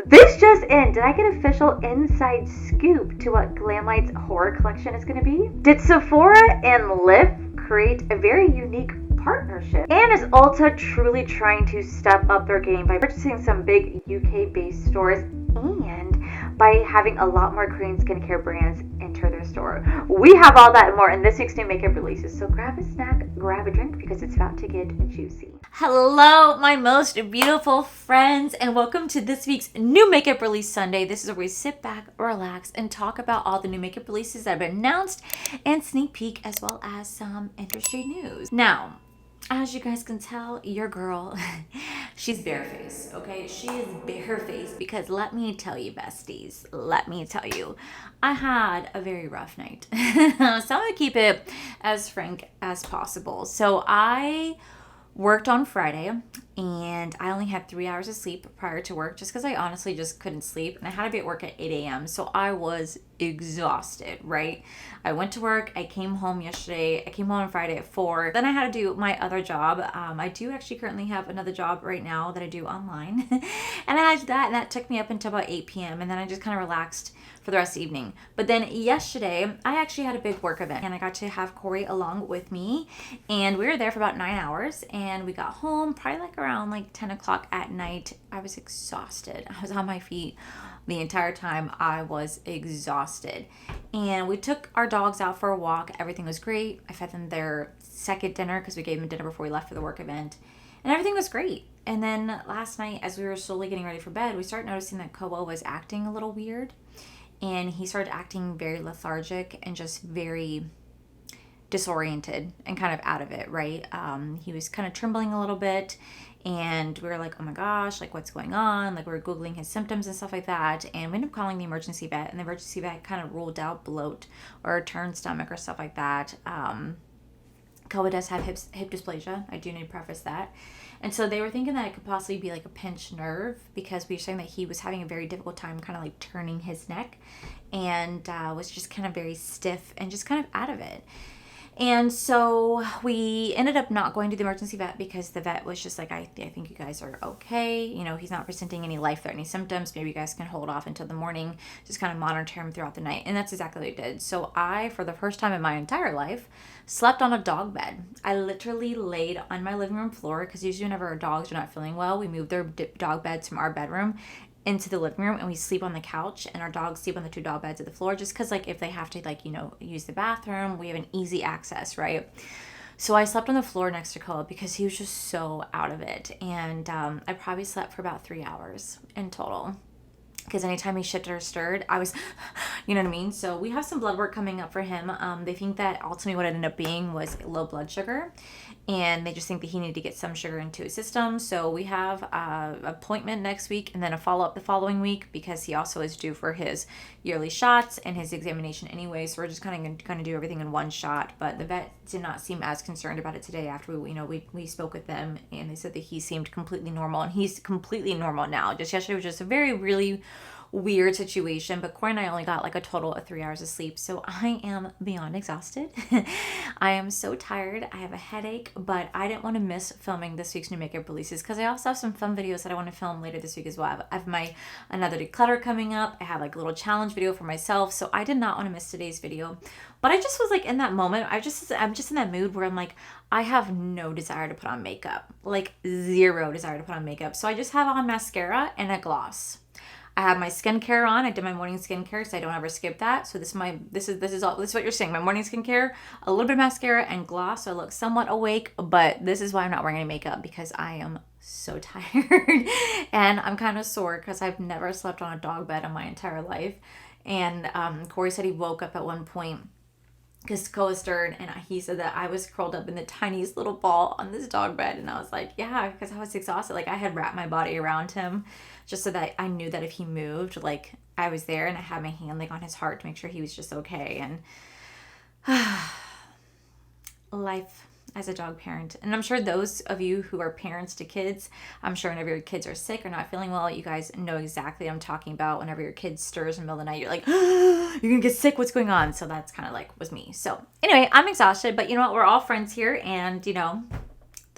This just in, did I get official inside scoop to what Glamlite's horror collection is going to be? Did Sephora and Lyft create a very unique partnership? And is Ulta truly trying to step up their game by purchasing some big UK-based stores and by having a lot more Korean skincare brands enter their store? We have all that and more in this week's new makeup releases. So grab a snack, grab a drink, because it's about to get juicy. Hello, my most beautiful friends, and welcome to this week's new makeup release Sunday. This is where we sit back, relax, and talk about all the new makeup releases that have been announced and sneak peek, as well as some industry news. Now, as you guys can tell, your girl, she's barefaced, okay? She is barefaced because let me tell you, besties, let me tell you, I had a very rough night. So I'm going to keep it as frank as possible. So I worked on Friday and I only had 3 hours of sleep prior to work just because I honestly just couldn't sleep, and I had to be at work at 8 a.m. So I was exhausted, right? I went to work, I came home yesterday, I came home on Friday at 4. Then I had to do my other job. I do actually currently have another job right now that I do online. And I had that, and that took me up until about 8 p.m. And then I just kind of relaxed for the rest of the evening. But then yesterday, I actually had a big work event, and I got to have Corey along with me, and we were there for about 9 hours, and we got home probably like around like 10 o'clock at night. I was exhausted. I was on my feet the entire time. I was exhausted. And we took our dogs out for a walk. Everything was great. I fed them their second dinner because we gave them dinner before we left for the work event, and everything was great. And then last night, as we were slowly getting ready for bed, we started noticing that Kobo was acting a little weird. And he started acting very lethargic and just very disoriented and kind of out of it, right? He was kind of trembling a little bit, and we were like, oh my gosh, like what's going on? Like we were Googling his symptoms and stuff like that. And we ended up calling the emergency vet, and the emergency vet kind of ruled out bloat or a turned stomach or stuff like that. Koa does have hip dysplasia. I do need to preface that. And so they were thinking that it could possibly be like a pinched nerve, because we were saying that he was having a very difficult time kind of like turning his neck, and was just kind of very stiff and just kind of out of it. And so we ended up not going to the emergency vet because the vet was just like, I think you guys are okay. You know, he's not presenting any life-threatening symptoms. Maybe you guys can hold off until the morning, just kind of monitor him throughout the night. And that's exactly what I did. So I, for the first time in my entire life, slept on a dog bed. I literally laid on my living room floor, because usually whenever our dogs are not feeling well, we move their dog beds from our bedroom into the living room, and we sleep on the couch, and our dogs sleep on the 2 dog beds at the floor, just because like if they have to like, you know, use the bathroom, we have an easy access, right? So I slept on the floor next to Koa because he was just so out of it. And I probably slept for about 3 hours in total, because anytime he shifted or stirred, I was, you know what I mean? So we have some blood work coming up for him. They think that ultimately what it ended up being was low blood sugar, and they just think that he needed to get some sugar into his system. So we have an appointment next week, and then a follow-up the following week, because he also is due for his yearly shots and his examination anyway. So we're just kind of going to do everything in one shot. But the vet did not seem as concerned about it today after we spoke with them, and they said that he seemed completely normal, and he's completely normal now. Just yesterday was just a really weird situation, but Corey and I only got like a total of 3 hours of sleep, so I am beyond exhausted. I am so tired. I have a headache, but I didn't want to miss filming this week's new makeup releases, because I also have some fun videos that I want to film later this week as well. I have my another declutter coming up. I have like a little challenge video for myself, so I did not want to miss today's video. But I just was like in that moment, I'm just in that mood where I'm like, I have no desire to put on makeup, like zero desire to put on makeup. So I just have on mascara and a gloss. I have my skincare on. I did my morning skincare, so I don't ever skip that. So this is what you're seeing. My morning skincare, a little bit of mascara and gloss, so I look somewhat awake. But this is why I'm not wearing any makeup, because I am so tired and I'm kind of sore because I've never slept on a dog bed in my entire life. And Corey said he woke up at one point because Koa stirred, and he said that I was curled up in the tiniest little ball on this dog bed. And I was like, yeah, because I was exhausted. Like I had wrapped my body around him just so that I knew that if he moved, like I was there, and I had my hand like on his heart to make sure he was just okay. And life as a dog parent. And I'm sure those of you who are parents to kids, I'm sure whenever your kids are sick or not feeling well, you guys know exactly what I'm talking about. Whenever your kid stirs in the middle of the night, you're like, you're gonna get sick, what's going on? So that's kind of like was me. So anyway, I'm exhausted, but you know what? We're all friends here, and you know,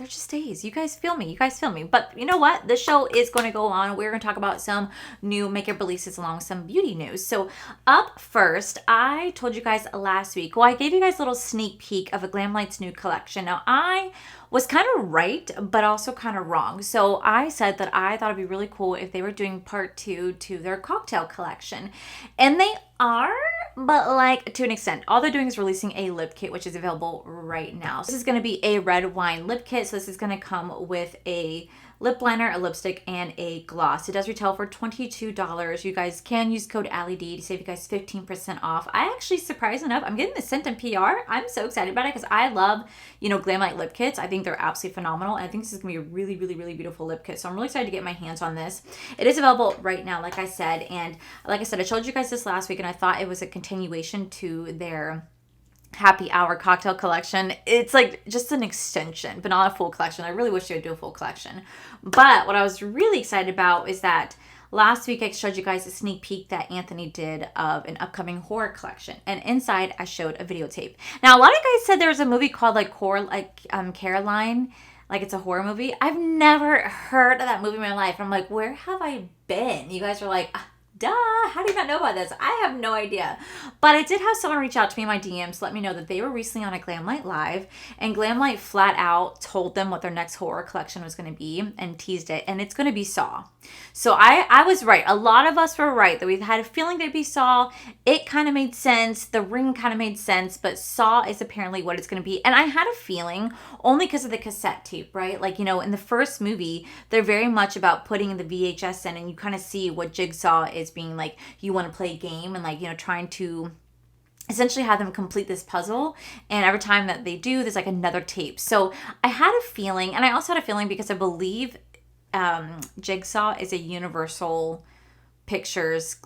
they're just days. You guys feel me. You guys feel me. But you know what? The show is going to go on. We're going to talk about some new makeup releases along with some beauty news. So up first, I told you guys last week, well, I gave you guys a little sneak peek of a Glamlite's new collection. Now, I was kind of right, but also kind of wrong. So I said that I thought it'd be really cool if they were doing part 2 to their cocktail collection. And they are, but like to an extent. All they're doing is releasing a lip kit, which is available right now. So this is going to be a red wine lip kit. So this is going to come with a lip liner, a lipstick, and a gloss. It does retail for $22. You guys can use code Allie D to save you guys 15% off. I actually, surprised enough, I'm getting this sent in PR. I'm so excited about it because I love, Glamlite lip kits. I think they're absolutely phenomenal. And I think this is going to be a really, really, really beautiful lip kit. So I'm really excited to get my hands on this. It is available right now, like I said. And like I said, I showed you guys this last week, and I thought it was a continuation to their happy hour cocktail collection. It's like just an extension, but not a full collection. I really wish they would do a full collection. But what I was really excited about is that last week I showed you guys a sneak peek that Anthony did of an upcoming horror collection, and inside I showed a videotape. Now a lot of you guys said there was a movie called Caroline, like it's a horror movie. I've never heard of that movie in my life. I'm like, where have I been? You guys are like, duh, how do you not know about this? I have no idea. But I did have someone reach out to me in my DMs to let me know that they were recently on a Glamlite Live, and Glamlite flat out told them what their next horror collection was going to be and teased it, and it's going to be Saw. So I was right. A lot of us were right that we had a feeling they'd be Saw. It kind of made sense. The ring kind of made sense, but Saw is apparently what it's going to be. And I had a feeling only because of the cassette tape, right? Like, in the first movie, they're very much about putting the VHS in, and you kind of see what Jigsaw is being like. You want to play a game and trying to essentially have them complete this puzzle, and every time that they do, there's like another tape. So I had a feeling, and I also had a feeling because I believe Jigsaw is a Universal Pictures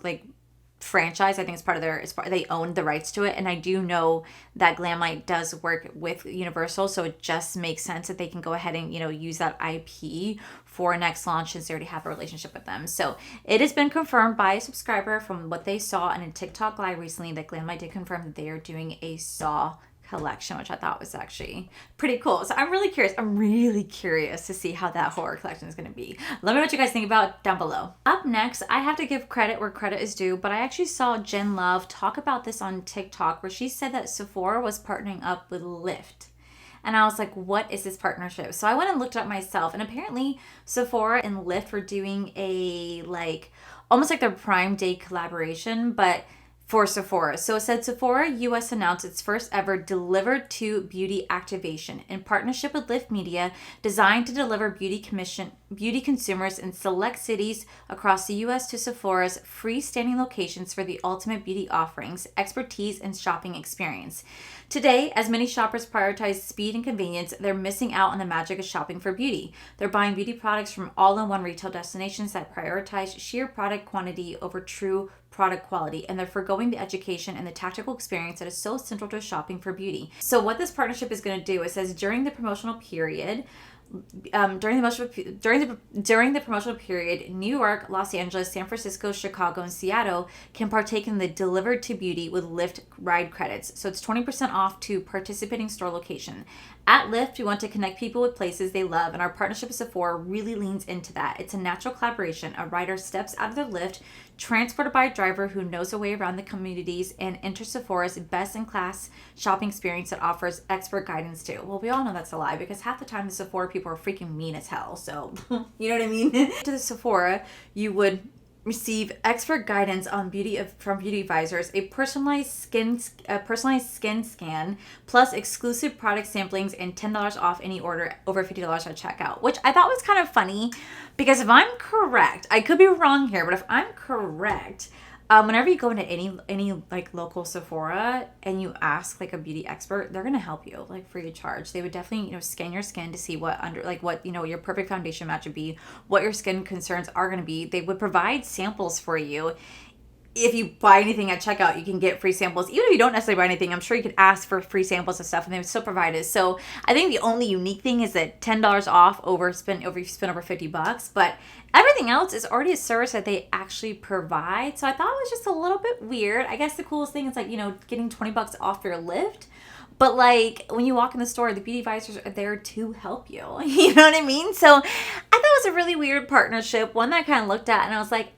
franchise. I think it's part of they own the rights to it, and I do know that Glamlite does work with Universal, so it just makes sense that they can go ahead and use that IP for next launch since they already have a relationship with them. So it has been confirmed by a subscriber from what they saw in a TikTok live recently that Glamlite did confirm that they are doing a Saw collection, which I thought was actually pretty cool. So I'm really curious. I'm really curious to see how that horror collection is going to be. Let me know what you guys think about down below. Up next, I have to give credit where credit is due, but I actually saw Jen Love talk about this on TikTok, where she said that Sephora was partnering up with Lyft. And I was like, what is this partnership? So I went and looked it up myself, and apparently Sephora and Lyft were doing a almost like their Prime Day collaboration, but for Sephora. So it said Sephora US announced its first ever Delivered to Beauty activation in partnership with Lyft Media, designed to deliver beauty consumers in select cities across the US to Sephora's freestanding locations for the ultimate beauty offerings, expertise, and shopping experience. Today, as many shoppers prioritize speed and convenience, they're missing out on the magic of shopping for beauty. They're buying beauty products from all-in-one retail destinations that prioritize sheer product quantity over true product quality, and they're forgoing the education and the tactical experience that is so central to shopping for beauty. So what this partnership is going to do, it says during the promotional period, during the promotional period, New York, Los Angeles, San Francisco, Chicago, and Seattle can partake in the Delivered to Beauty with Lyft ride credits. So it's 20% off to participating store location. At Lyft, we want to connect people with places they love, and our partnership with Sephora really leans into that. It's a natural collaboration. A rider steps out of their Lyft, transported by a driver who knows the way around the communities, and enters Sephora's best-in-class shopping experience that offers expert guidance too. Well, we all know that's a lie, because half the time the Sephora people are freaking mean as hell. So, you know what I mean? To the Sephora, you would receive expert guidance on from beauty advisors, a personalized skin scan, plus exclusive product samplings and $10 off any order over $50 at checkout, which I thought was kind of funny, because if I'm correct, I could be wrong here, but if I'm correct, whenever you go into any local Sephora and you ask a beauty expert, they're gonna help you free of charge. They would definitely scan your skin to see what your perfect foundation match would be, what your skin concerns are gonna be. They would provide samples for you. If you buy anything at checkout, you can get free samples. Even if you don't necessarily buy anything, I'm sure you could ask for free samples and stuff, and they would still provide it. So I think the only unique thing is that $10 off over spend over $50, but everything else is already a service that they actually provide. So I thought it was just a little bit weird. I guess the coolest thing is getting $20 off your Lyft. But like when you walk in the store, the beauty advisors are there to help you. You know what I mean? So I thought it was a really weird partnership, one that I kind of looked at and I was like,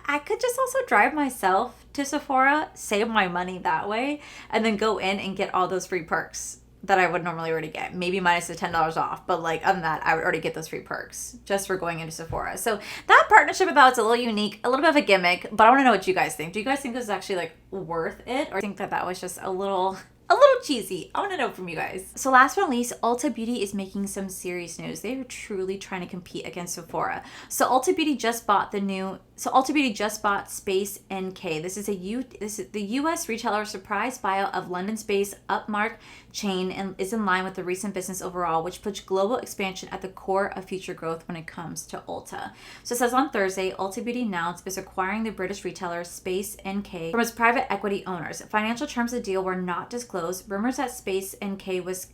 I could just also drive myself to Sephora, save my money that way, and then go in and get all those free perks that I would normally already get, maybe minus the $10 off. But like other than that, I would already get those free perks just for going into Sephora. So that partnership I thought was a little unique, a little bit of a gimmick, but I want to know what you guys think. Do you guys think this is actually like worth it, or think that that was just a little cheesy? I want to know from you guys. So last but not least, Ulta Beauty is making some serious news. They are truly trying to compete against Sephora. So Ulta Beauty just bought Space NK. This is the US retailer surprise buyout of London-based Upmark chain and is in line with the recent business overall, which puts global expansion at the core of future growth when it comes to Ulta. So it says on Thursday, Ulta Beauty announced is acquiring the British retailer Space NK from its private equity owners. Financial terms of the deal were not disclosed. Rumors that Space NK was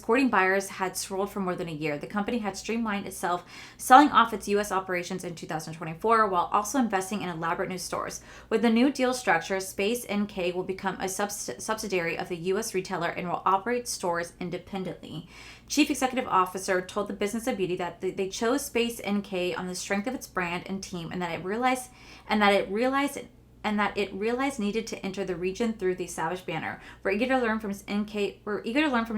courting buyers had swirled for more than a year. The company had streamlined itself, selling off its U.S. operations in 2024 while also investing in elaborate new stores. With the new deal structure, Space NK will become a subsidiary of the U.S. retailer and will operate stores independently. Chief Executive Officer told the Business of Beauty that they chose Space NK on the strength of its brand and team, and that it realized needed to enter the region through the established banner. We're eager to learn from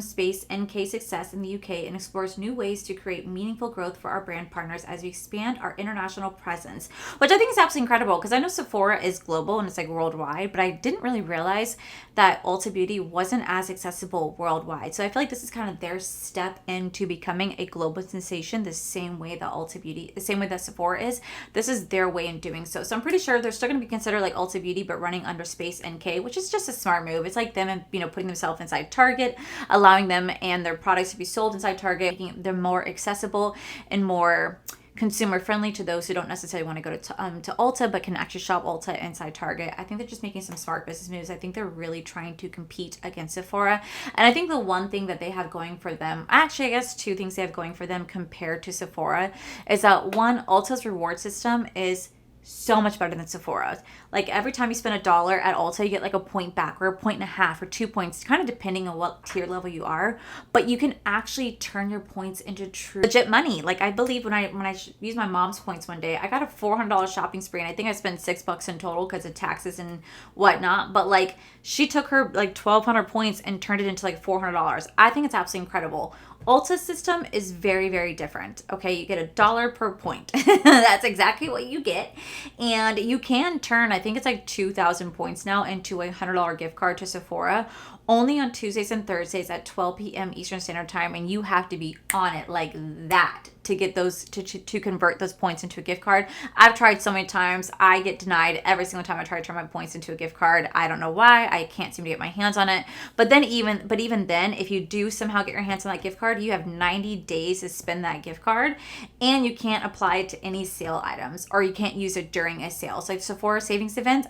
Space NK success in the UK and explores new ways to create meaningful growth for our brand partners as we expand our international presence, which I think is absolutely incredible because I know Sephora is global and it's like worldwide, but I didn't really realize that Ulta Beauty wasn't as accessible worldwide. So I feel like this is kind of their step into becoming a global sensation, the same way that Sephora is. This is their way in doing so. So I'm pretty sure they're still going to be considered like Ulta Beauty, but running under Space NK, which is just a smart move. It's like them, putting themselves inside Target, allowing them and their products to be sold inside Target, making them more accessible and more consumer friendly to those who don't necessarily want to go to Ulta but can actually shop Ulta inside Target. I think they're just making some smart business moves. I think they're really trying to compete against Sephora. And I think the one thing that they have going for them, actually I guess two things they have going for them compared to Sephora, is that one, Ulta's reward system is so much better than Sephora's. Like every time you spend $1 at Ulta, you get like a point back or 1.5 or 2 points, kind of depending on what tier level you are. But you can actually turn your points into true legit money. Like I believe when I used my mom's points one day, I got a $400 shopping spree, and I think I spent $6 in total because of taxes and whatnot. But like she took her like 1,200 points and turned it into like $400. I think it's absolutely incredible. Ulta's system is very, very different. Okay, you get $1 per point. That's exactly what you get. And you can turn, I think it's like 2,000 points now, into a $100 gift card to Sephora only on Tuesdays and Thursdays at 12 p.m. Eastern Standard Time. And you have to be on it like that to get those, to convert those points into a gift card. I've tried so many times. I get denied every single time I try to turn my points into a gift card. I don't know why. I can't seem to get my hands on it. But even then, if you do somehow get your hands on that gift card, you have 90 days to spend that gift card, and you can't apply it to any sale items, or you can't use it during a sale. So like Sephora savings event,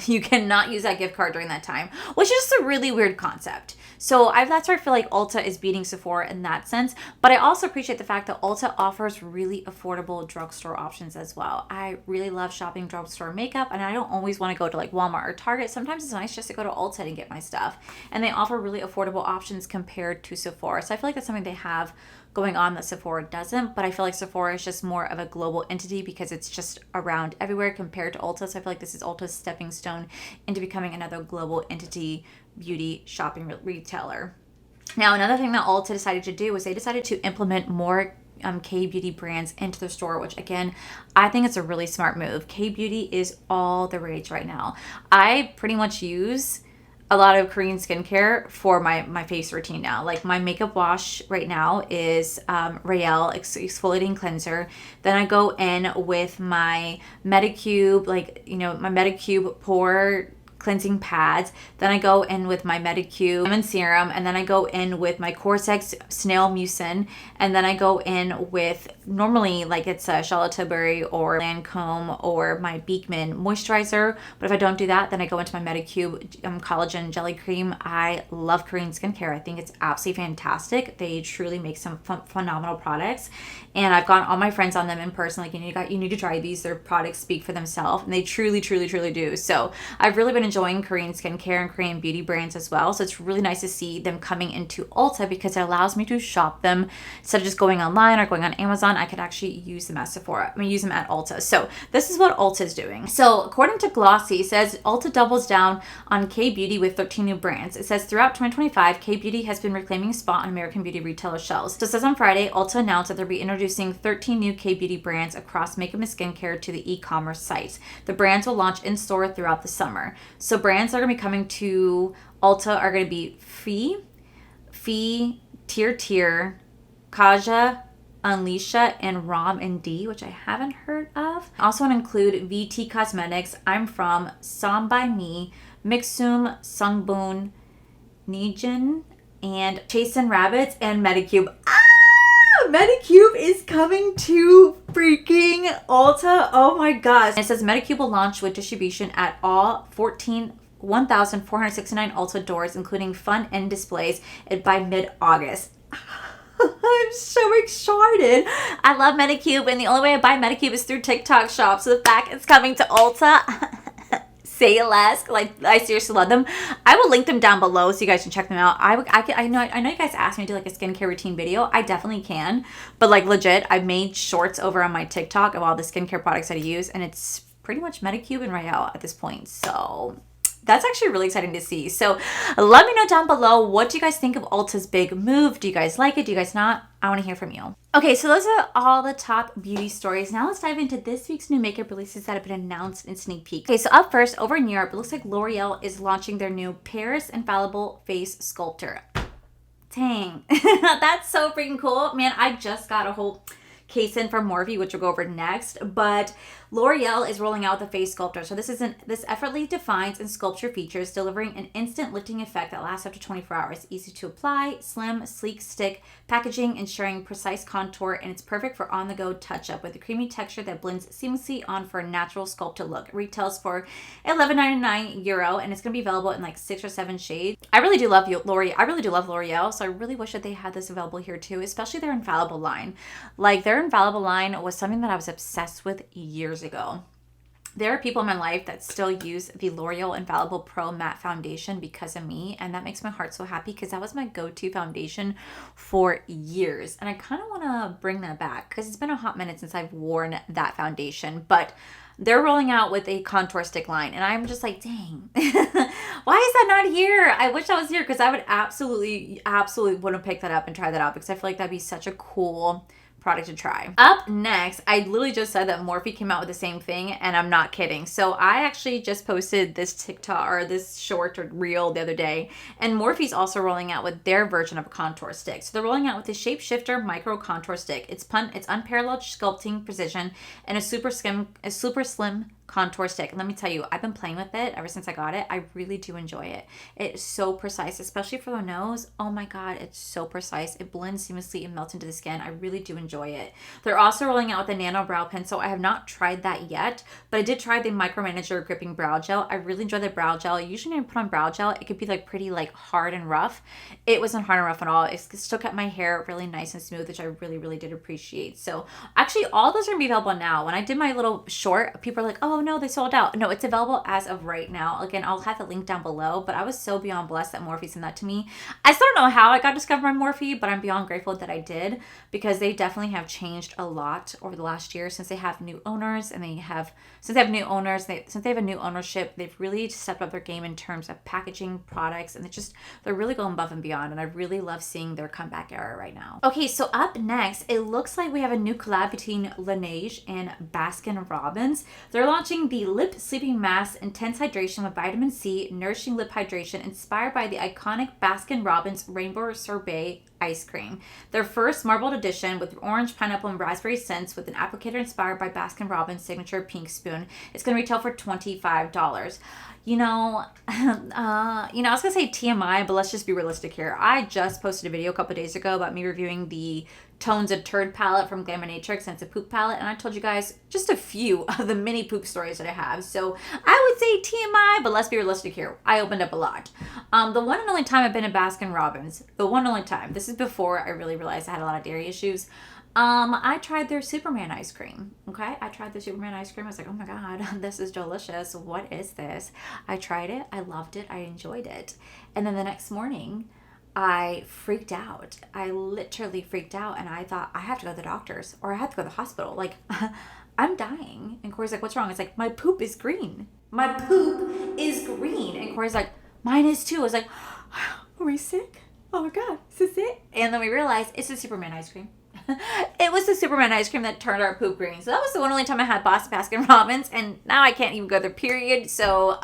you cannot use that gift card during that time, which is just a really weird concept. So that's where I feel like Ulta is beating Sephora in that sense. But I also appreciate the fact that Ulta offers really affordable drugstore options as well. I really love shopping drugstore makeup, and I don't always want to go to like Walmart or Target. Sometimes it's nice just to go to Ulta and get my stuff. And they offer really affordable options compared to Sephora. So I feel like that's something they have going on that Sephora doesn't, but I feel like Sephora is just more of a global entity because it's just around everywhere compared to Ulta. So I feel like this is Ulta's stepping stone into becoming another global entity beauty shopping retailer. Now, another thing that Ulta decided to do was they decided to implement more K-beauty brands into the store, which again, I think it's a really smart move. K-beauty is all the rage right now. I pretty much use a lot of Korean skincare for my face routine now. Like my makeup wash right now is LOreal exfoliating cleanser. Then I go in with my Medicube, my Medicube pore cleansing pads. Then I go in with my Medicube lemon serum, and then I go in with my Cortex snail mucin, and then I go in with normally like it's a Charlotte Tilbury or Lancome or my Beekman moisturizer. But if I don't do that, then I go into my Medicube collagen jelly cream. I love Korean skincare. I think it's absolutely fantastic. They truly make some phenomenal products, and I've gotten all my friends on them in person. Like you need to try these. Their products speak for themselves, and they truly, truly, truly do. So I've really been enjoying enjoying Korean skincare and Korean beauty brands as well. So it's really nice to see them coming into Ulta because it allows me to shop them instead of just going online or going on Amazon. I could actually use them at Sephora. Use them at Ulta. So this is what Ulta is doing. So according to Glossy, it says Ulta doubles down on K-beauty with 13 new brands. It says throughout 2025, K-beauty has been reclaiming a spot on American beauty retailer shelves. So it says on Friday, Ulta announced that they'll be introducing 13 new K-beauty brands across makeup and skincare to the e-commerce site. The brands will launch in store throughout the summer. So brands that are going to be coming to Ulta are going to be Fee, Tier, Kaja, Unleasha, and Rom and D, which I haven't heard of. Also want to include VT Cosmetics, I'm From, Som by Me, Mixum, Sungbun, Nijin, and Chasen Rabbits, and Medicube. Medicube is coming to freaking Ulta. Oh my gosh. It says Medicube will launch with distribution at all 1,469 Ulta doors, including fun end displays by mid-August. I'm so excited. I love Medicube, and the only way I buy Medicube is through TikTok shop. So the fact it's coming to Ulta, say less. Like, I seriously love them. I will link them down below so you guys can check them out. I know you guys asked me to do like a skincare routine video. I definitely can, but like legit, I've made shorts over on my TikTok of all the skincare products that I use, and it's pretty much Medicube and Royale at this point. So that's actually really exciting to see. So let me know down below, what do you guys think of Ulta's big move? Do you guys like it? Do you guys not? I want to hear from you. Okay, so those are all the top beauty stories. Now let's dive into this week's new makeup releases that have been announced in sneak peek. Okay, so up first, over in Europe, it looks like L'Oreal is launching their new Paris Infallible Face Sculptor. Dang, that's so freaking cool. Man, I just got a whole case in from Morphe, which we'll go over next, but L'Oreal is rolling out the face sculptor. So this effortlessly defines and sculpture features, delivering an instant lifting effect that lasts up to 24 hours. Easy to apply, slim, sleek stick, packaging, ensuring precise contour, and it's perfect for on-the-go touch-up with a creamy texture that blends seamlessly on for a natural sculpted look. It retails for €11.99, and it's going to be available in like 6 or 7 shades. I really do love L'Oreal. I really do love L'Oreal, so I really wish that they had this available here too, especially their Infallible line. Like, their Infallible line was something that I was obsessed with years ago. There are people in my life that still use the L'Oreal Infallible Pro Matte Foundation because of me, and that makes my heart so happy because that was my go-to foundation for years, and I kind of want to bring that back because it's been a hot minute since I've worn that foundation. But they're rolling out with a contour stick line, and I'm just like, dang, why is that not here? I wish I was here because I would absolutely want to pick that up and try that out because I feel like that'd be such a cool product to try. Up next, I literally just said that Morphe came out with the same thing, and I'm not kidding. So I actually just posted this TikTok or this short or reel the other day, and Morphe's also rolling out with their version of a contour stick. So they're rolling out with the Shapeshifter Micro Contour Stick. It's unparalleled sculpting precision and a super slim contour stick. And let me tell you, I've been playing with it ever since I got it. I really do enjoy it. It's so precise, especially for the nose. Oh my god, it's so precise. It blends seamlessly and melts into the skin. I really do enjoy it. They're also rolling out with the Nano Brow Pencil. I have not tried that yet, but I did try the Micromanager Gripping Brow Gel. I really enjoy the brow gel. Usually when I put on brow gel, it could be like pretty like hard and rough. It wasn't hard and rough at all. It still kept my hair really nice and smooth, which I really did appreciate. So actually all those are gonna be available now. When I did my little short, people are like, oh no, they sold out. No, it's available as of right now. Again, I'll have the link down below, but I was so beyond blessed that Morphe sent that to me. I still don't know how I got discovered by Morphe, but I'm beyond grateful that I did because they definitely have changed a lot over the last year since they have new owners, and since they have a new ownership, they've really stepped up their game in terms of packaging, products, and they're really going above and beyond, and I really love seeing their comeback era right now. Okay, so up next, it looks like we have a new collab between Laneige and Baskin Robbins. They're launching the Lip Sleeping Mask Intense Hydration with Vitamin C, Nourishing Lip Hydration, inspired by the iconic Baskin Robbins Rainbow Sorbet ice cream. Their first marbled edition with orange, pineapple, and raspberry scents with an applicator inspired by Baskin Robbins' signature pink spoon. It's going to retail for $25. I was gonna say TMI, but let's just be realistic here. I just posted a video a couple days ago about me reviewing the Tones and Turd palette from Glamnatrix, and it's a poop palette, and I told you guys just a few of the mini poop stories that I have. So I would say TMI, but let's be realistic here. I opened up a lot. The one and only time I've been at Baskin Robbins, the one and only time, this is before I really realized I had a lot of dairy issues. I tried their Superman ice cream. Okay, I tried the Superman ice cream. I was like, oh my god, this is delicious. What is this? I tried it. I loved it. I enjoyed it. And then the next morning, I freaked out. I literally freaked out, and I thought I have to go to the doctors or I have to go to the hospital. Like, I'm dying. And Corey's like, what's wrong? It's like, my poop is green. My poop is green. And Corey's like, mine is too. I was like, are we sick? Oh my god, is this it? And then we realized it's the Superman ice cream. It was the Superman ice cream that turned our poop green. So that was the only time I had Baskin Robbins, and now I can't even go there, period. So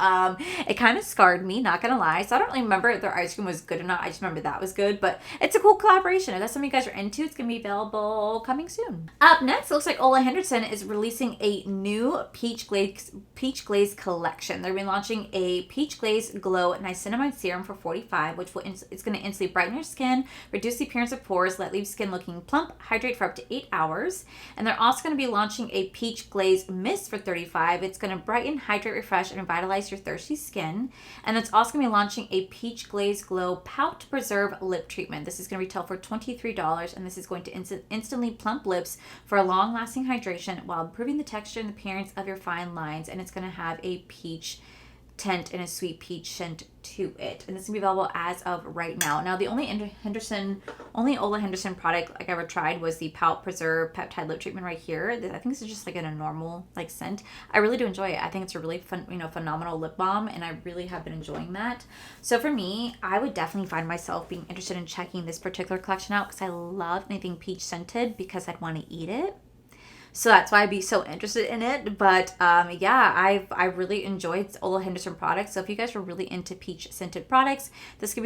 it kind of scarred me, not gonna lie. So I don't really remember if their ice cream was good or not. I just remember that was good, but it's a cool collaboration. If that's something you guys are into, it's gonna be available coming soon. Up next, it looks like Ole Henderson is releasing a new peach glaze collection. They're launching a peach glaze glow niacinamide serum for $45, which it's going to instantly brighten your skin, reduce the appearance of pores, leave skin looking plump, hydrate for up to 8 hours. And they're also going to be launching a peach glaze mist for $35. It's going to brighten, hydrate, refresh, and revitalize your thirsty skin. And it's also going to be launching a peach glaze glow pout preserve lip treatment. This is going to retail for $23, and this is going to instantly plump lips for a long-lasting hydration while improving the texture and appearance of your fine lines. And it's going to have a peach tint and a sweet peach scent to it, and this can be available as of right now. Now, the only Ole Henderson product like I ever tried was the Pout Preserve Peptide Lip Treatment right here. I think this is just like in a normal like scent. I really do enjoy it. I think it's a really fun, phenomenal lip balm, and I really have been enjoying that. So for me, I would definitely find myself being interested in checking this particular collection out because I love anything peach scented because I'd want to eat it. So that's why I'd be so interested in it. But yeah, I really enjoyed Ole Henderson products. So if you guys are really into peach scented products, this could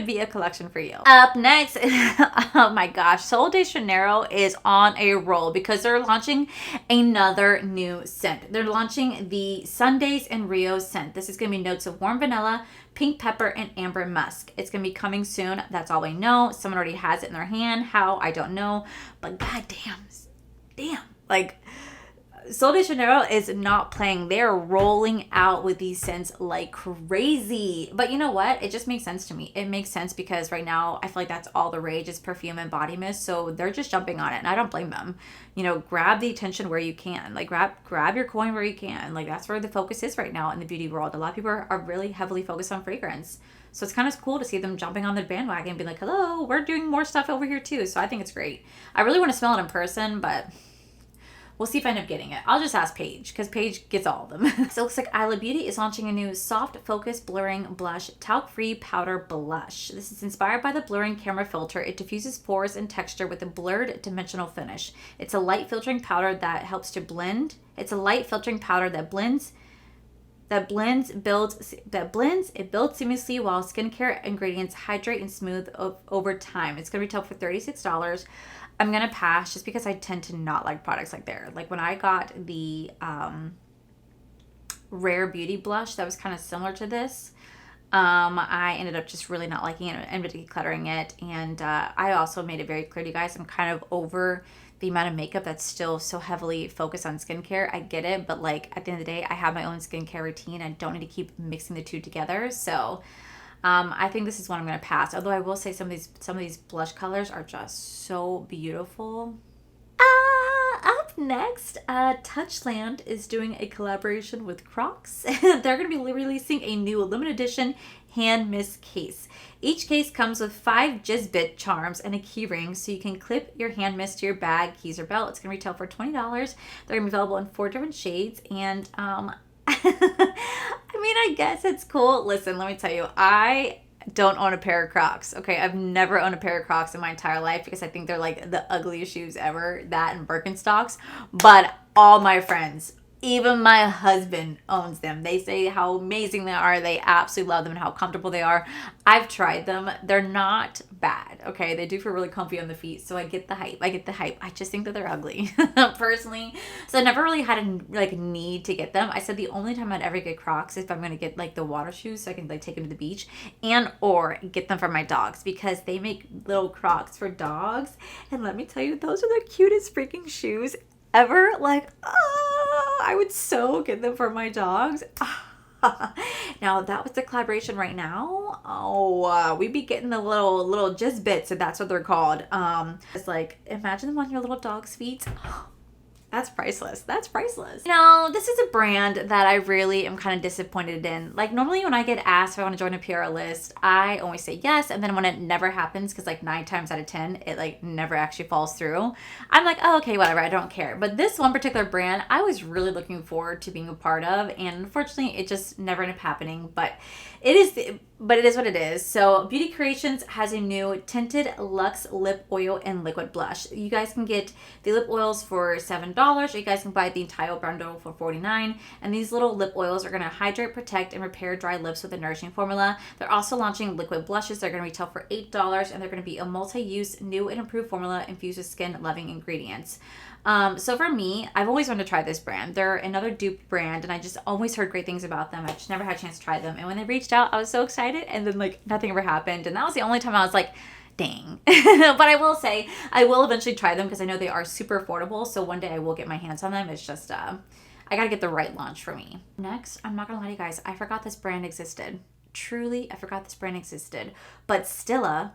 be a collection for you. Up next, oh my gosh, Sol de Janeiro is on a roll because they're launching another new scent. They're launching the Sundays in Rio scent. This is going to be notes of warm vanilla, pink pepper, and amber musk. It's going to be coming soon. That's all we know. Someone already has it in their hand. How? I don't know. But goddamn. Like, Sol de Janeiro is not playing. They're rolling out with these scents like crazy. But you know what? It just makes sense to me. It makes sense because right now I feel like that's all the rage is perfume and body mist. So they're just jumping on it, and I don't blame them. Grab the attention where you can. Like, grab your coin where you can. Like, that's where the focus is right now in the beauty world. A lot of people are really heavily focused on fragrance. So it's kind of cool to see them jumping on the bandwagon and be like, hello, we're doing more stuff over here too. So I think it's great. I really want to smell it in person, but we'll see if I end up getting it. I'll just ask Paige because Paige gets all of them. So it looks like Isla Beauty is launching a new soft focus blurring blush, talc-free powder blush. This is inspired by the blurring camera filter. It diffuses pores and texture with a blurred dimensional finish. It's a light filtering powder that helps to blend. It's a light filtering powder that blends, it builds seamlessly while skincare ingredients hydrate and smooth over time. It's going to retail for $36. I'm going to pass just because I tend to not like products like there. Like when I got the Rare Beauty blush that was kind of similar to this, I ended up just really not liking it and decluttering it. And I also made it very clear to you guys, I'm kind of over the amount of makeup that's still so heavily focused on skincare. I get it, but like at the end of the day, I have my own skincare routine. I don't need to keep mixing the two together. So I think this is one I'm going to pass. Although I will say some of these blush colors are just so beautiful. Up next, Touchland is doing a collaboration with Crocs. They're going to be releasing a new limited edition hand mist case. Each case comes with 5 Jizzbit charms and a key ring, so you can clip your hand mist to your bag, keys, or belt. It's going to retail for $20. They're going to be available in 4 different shades, and I mean, I guess it's cool. Listen, let me tell you, I don't own a pair of Crocs. Okay, I've never owned a pair of Crocs in my entire life because I think they're like the ugliest shoes ever, that and Birkenstocks. But all my friends, even my husband, owns them. They say how amazing they are. They absolutely love them and how comfortable they are. I've tried them. They're not bad, okay? They do feel really comfy on the feet, so I get the hype. I just think that they're ugly, personally. So I never really had a need to get them. I said the only time I'd ever get Crocs is if I'm going to get like the water shoes so I can like take them to the beach and or get them for my dogs because they make little Crocs for dogs. And let me tell you, those are the cutest freaking shoes ever. Like, I would so get them for my dogs. Now that was the collaboration right now. Oh, we be getting the little just bits, and that's what they're called. It's like, imagine them on your little dog's feet. That's priceless. That's priceless. You know, this is a brand that I really am kind of disappointed in. Like, normally when I get asked if I want to join a PR list, I always say yes. And then when it never happens, because like 9 times out of 10, it like never actually falls through, I'm like, oh, okay, whatever. I don't care. But this one particular brand, I was really looking forward to being a part of. And unfortunately, it just never ended up happening. But it is what it is. So Beauty Creations has a new tinted luxe lip oil and liquid blush. You guys can get the lip oils for $7. You guys can buy the entire bundle for $49. And these little lip oils are going to hydrate, protect, and repair dry lips with a nourishing formula. They're also launching liquid blushes. They're going to retail for $8, and they're going to be a multi-use, new and improved formula infused with skin-loving ingredients. So for me, I've always wanted to try this brand. They're another dupe brand, and I just always heard great things about them. I just never had a chance to try them. And when they reached out, I was so excited, and then like nothing ever happened. And that was the only time I was like, dang. But I will say, I will eventually try them because I know they are super affordable. So one day I will get my hands on them. It's just, I gotta get the right launch for me. Next, I'm not gonna lie to you guys, I forgot this brand existed. Truly, I forgot this brand existed. But Stila,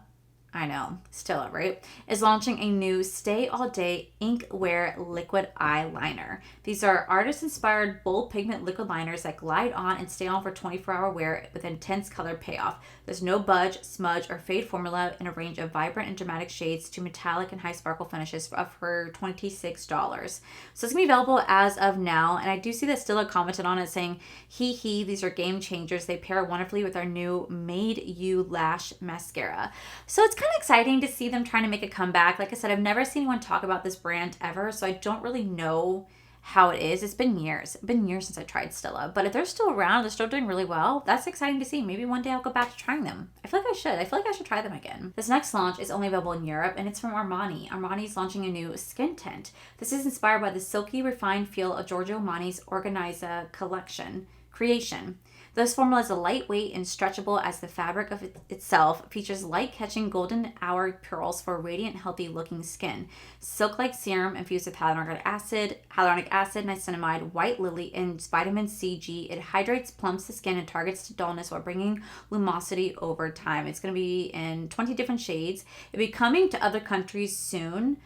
I know, Stila, right, is launching a new Stay All Day Ink Wear Liquid Eyeliner. These are artist-inspired bold pigment liquid liners that glide on and stay on for 24-hour wear with intense color payoff. There's no budge, smudge, or fade formula in a range of vibrant and dramatic shades to metallic and high sparkle finishes for $26. So it's going to be available as of now, and I do see that Stila commented on it saying, hee, these are game changers. They pair wonderfully with our new Made You Lash Mascara. So it's kind of exciting to see them trying to make a comeback. Like I said, I've never seen anyone talk about this brand ever, so I don't really know how it is. It's been years. It's been years since I tried Stila. But if they're still around, they're still doing really well, that's exciting to see. Maybe one day I'll go back to trying them. I feel like I should. I feel like I should try them again. This next launch is only available in Europe, and it's from Armani. Armani's launching a new skin tint. This is inspired by the silky, refined feel of Giorgio Armani's Organiza collection creation. This formula is lightweight and stretchable as the fabric of itself, features light-catching golden hour pearls for radiant, healthy-looking skin. Silk-like serum infused with hyaluronic acid, niacinamide, white lily, and vitamin C. It hydrates, plumps the skin, and targets dullness while bringing lumosity over time. It's going to be in 20 different shades. It'll be coming to other countries soon.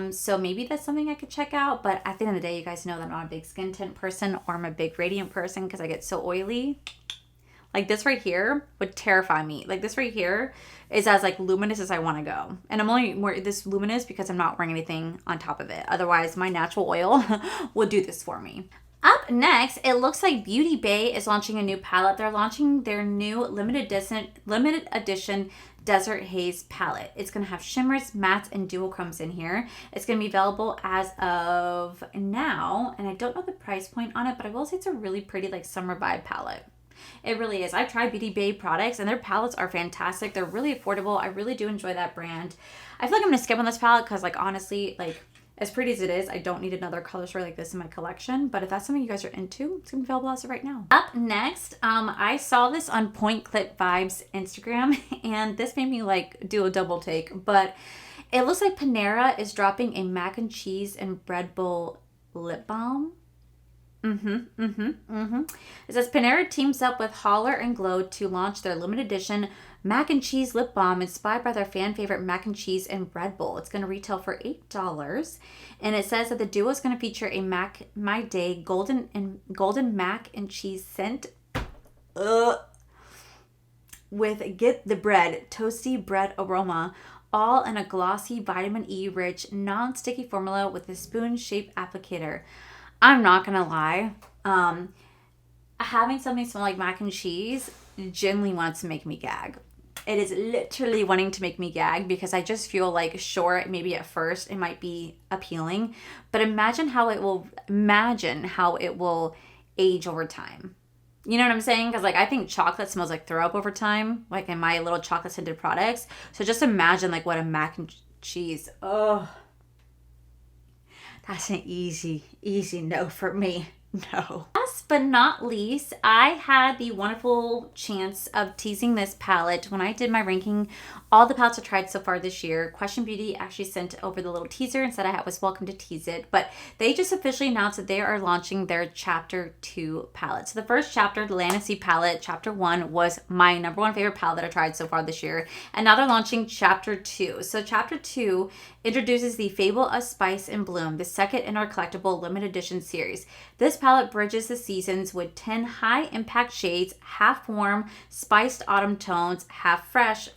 So maybe that's something I could check out, but at the end of the day, you guys know that I'm not a big skin tint person, or I'm a big radiant person because I get so oily. Like this right here would terrify me. Like this right here is as like luminous as I want to go. And I'm only wearing this luminous because I'm not wearing anything on top of it. Otherwise, my natural oil would do this for me. Up next, it looks like Beauty Bay is launching a new palette. They're launching their new limited edition Desert Haze palette. It's going to have shimmers, mattes, and duochromes in here. It's going to be available as of now, and I don't know the price point on it, but I will say it's a really pretty like summer vibe palette. It really is. I've tried Beauty Bay products, and their palettes are fantastic. They're really affordable. I really do enjoy that brand. I feel like I'm going to skip on this palette because like honestly, like as pretty as it is, I don't need another color story like this in my collection. But if that's something you guys are into, it's going to be available as of right now. Up next, I saw this on Point Clip Vibes Instagram, and this made me like do a double take. But it looks like Panera is dropping a mac and cheese and bread bowl lip balm. It says Panera teams up with Holler and Glow to launch their limited edition mac and cheese lip balm inspired by their fan favorite mac and cheese and bread bowl. It's going to retail for $8, and it says that the duo is going to feature a My Day golden mac and cheese scent with Get the Bread toasty bread aroma, all in a glossy vitamin E rich non-sticky formula with a spoon-shaped applicator. I'm not gonna lie, having something smell like mac and cheese genuinely wants to make me gag. It is literally wanting to make me gag because I just feel like, sure, maybe at first it might be appealing, but imagine how it will age over time. You know what I'm saying? Because like I think chocolate smells like throw up over time, like in my little chocolate scented products. So just imagine like what a mac and cheese. Oh. That's an easy no for me. No. Last but not least, I had the wonderful chance of teasing this palette when I did my ranking. All the palettes I tried so far this year. Question Beauty actually sent over the little teaser and said I was welcome to tease it. But they just officially announced that they are launching their Chapter 2 palette. So the first chapter, the Landsea palette, Chapter 1, was my number one favorite palette that I tried so far this year. And now they're launching Chapter 2. So Chapter 2 introduces the Fable of Spice and Bloom, the second in our collectible limited edition series. This palette bridges the seasons with 10 high impact shades, half warm, spiced autumn tones, half fresh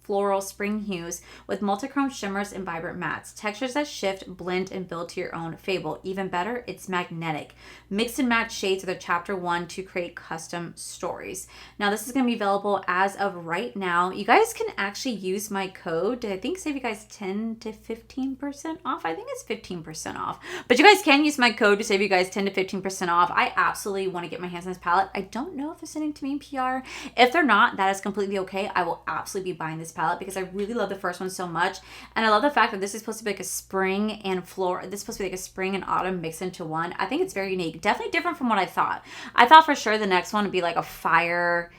floral spring hues with multichrome shimmers and vibrant mattes. Textures that shift, blend, and build to your own Fable. Even better, it's magnetic. Mix and match shades of the Chapter 1 to create custom stories. Now, this is going to be available as of right now. You guys can actually use my code to, I think, save you guys 10 to 15% off. I think it's 15% off. But you guys can use my code to save you guys 10 to 15% off. I absolutely want to get my hands on this palette. I don't know if they're sending to me in PR. If they're not, that is completely okay. I will absolutely be buying this palette because I really love the first one so much, and I love the fact that this is supposed to be like a spring and floral. This is supposed to be like a spring and autumn mixed into one. I think it's very unique. Definitely different from what I thought. I thought for sure the next one would be like a fire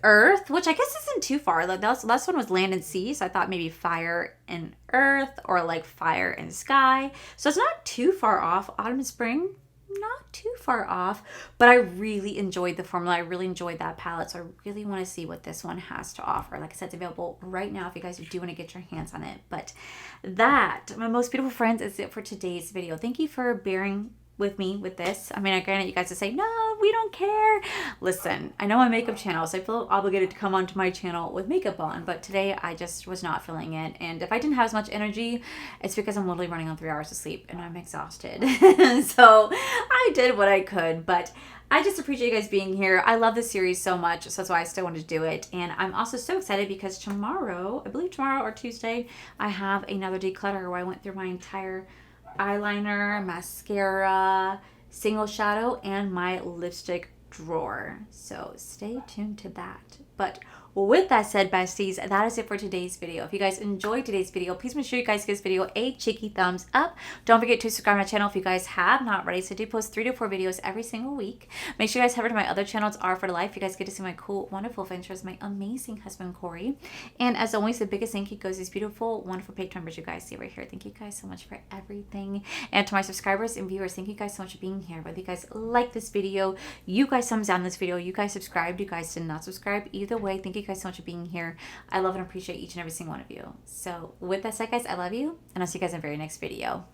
earth, which I guess isn't too far. Like the last one was land and sea, so I thought maybe fire and earth or like fire and sky. So it's not too far off. Autumn and spring, not too far off, but I really enjoyed the formula. I really enjoyed that palette, so I really want to see what this one has to offer. Like I said, it's available right now if you guys do want to get your hands on it. But that, my most beautiful friends, is it for today's video. Thank you for bearing with me with this. I mean, I granted you guys to say, no, we don't care. Listen, I know my makeup channel, so I feel obligated to come onto my channel with makeup on, but today I just was not feeling it. And if I didn't have as much energy, it's because I'm literally running on 3 hours of sleep and I'm exhausted. So I did what I could, but I just appreciate you guys being here. I love this series so much, so that's why I still wanted to do it. And I'm also so excited because tomorrow, I believe tomorrow or Tuesday, I have another declutter where I went through my entire eyeliner, mascara, single shadow, and my lipstick drawer. So stay tuned to that. But with that said, besties, that is it for today's video. If you guys enjoyed today's video, please make sure you guys give this video a cheeky thumbs up. Don't forget to subscribe to my channel if you guys have not already. So I do post 3 to 4 videos every single week. Make sure you guys head over to my other channels, R for Life. You guys get to see my cool, wonderful adventures, my amazing husband, Corey. And as always, the biggest thank you goes to these beautiful, wonderful Patreon members you guys see right here. Thank you guys so much for everything. And to my subscribers and viewers, thank you guys so much for being here. Whether you guys like this video, you guys thumbs down this video, you guys subscribed, you guys did not subscribe. Either way, thank you guys so much for being here. I love and appreciate each and every single one of you. So with that said, guys, I love you, and I'll see you guys in the very next video.